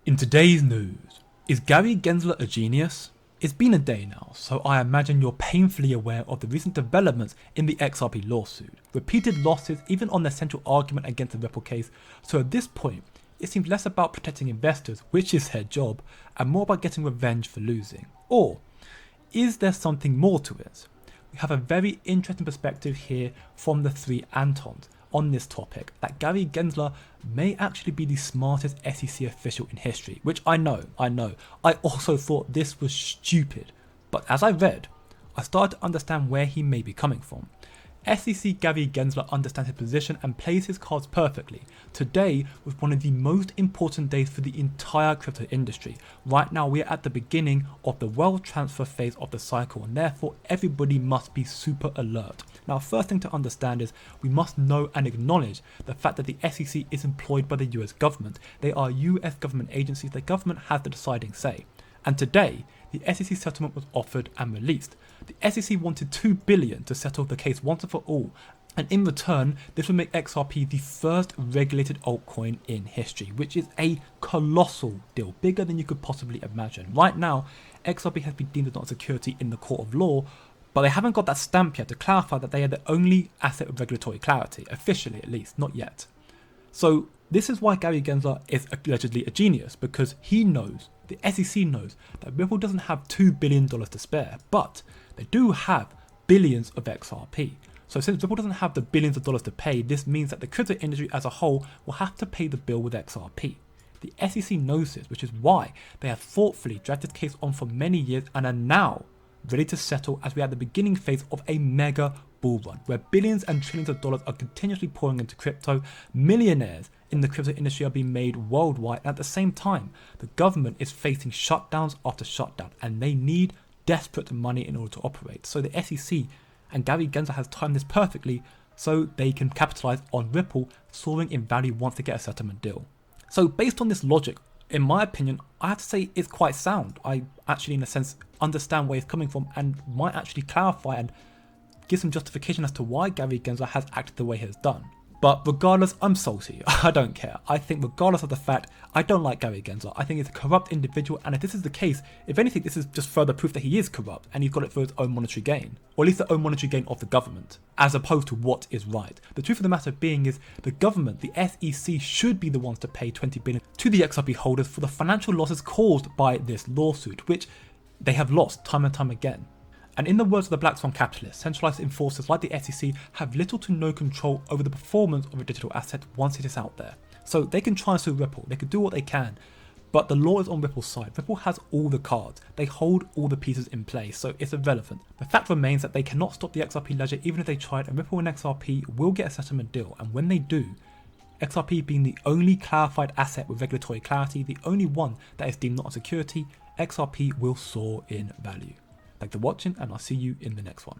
In today's news, is Gary Gensler a genius? It's been a day now, so I imagine you're painfully aware of the recent developments in the XRP lawsuit. Repeated losses even on their central argument against the Ripple case, so at this point, it seems less about protecting investors, which is their job, and more about getting revenge for losing. Or, is there something more to it? We have a very interesting perspective here from the three Antons on this topic, that Gary Gensler may actually be the smartest SEC official in history, which I know. I also thought this was stupid, but as I read, I started to understand where he may be coming from. SEC Gary Gensler understands his position and plays his cards perfectly. Today was one of the most important days for the entire crypto industry. Right now we are at the beginning of the wealth transfer phase of the cycle, and therefore everybody must be super alert. Now, first thing to understand is we must know and acknowledge the fact that the SEC is employed by the US government. They are US government agencies. The government has the deciding say. And today, the SEC settlement was offered and released. The SEC wanted $2 billion to settle the case once and for all, and in return, this would make XRP the first regulated altcoin in history, which is a colossal deal, bigger than you could possibly imagine. Right now, XRP has been deemed as not a security in the court of law, but they haven't got that stamp yet to clarify that they are the only asset with regulatory clarity, officially at least, not yet. So this is why Gary Gensler is allegedly a genius, because he knows, the SEC knows, that Ripple doesn't have $2 billion to spare, but they do have billions of XRP. So since Ripple doesn't have the billions of dollars to pay, this means that the crypto industry as a whole will have to pay the bill with XRP. The SEC knows this, which is why they have thoughtfully dragged this case on for many years and are now ready to settle as we are at the beginning phase of a mega bull run, where billions and trillions of dollars are continuously pouring into crypto. Millionaires in the crypto industry are being made worldwide, and at the same time, the government is facing shutdowns after shutdown, and they need desperate money in order to operate. So the SEC and Gary Gensler has timed this perfectly so they can capitalize on Ripple soaring in value once they get a settlement deal. So based on this logic, in my opinion, I have to say it's quite sound. I actually, in a sense, understand where it's coming from and might actually clarify and give some justification as to why Gary Gensler has acted the way he has done. But regardless, I'm salty. I don't care. I think regardless of the fact, I don't like Gary Gensler. I think he's a corrupt individual, and if this is the case, if anything, this is just further proof that he is corrupt and he's got it for his own monetary gain, or at least the own monetary gain of the government, as opposed to what is right. The truth of the matter being is the government, the SEC, should be the ones to pay $20 billion to the XRP holders for the financial losses caused by this lawsuit, which they have lost time and time again. And in the words of the Black Swan capitalists, centralized enforcers like the SEC have little to no control over the performance of a digital asset once it is out there. So they can try and sue Ripple, they can do what they can, but the law is on Ripple's side. Ripple has all the cards, they hold all the pieces in place, so it's irrelevant. The fact remains that they cannot stop the XRP ledger even if they tried, and Ripple and XRP will get a settlement deal, and when they do, XRP being the only clarified asset with regulatory clarity, the only one that is deemed not a security, XRP will soar in value. Thanks for watching, and I'll see you in the next one.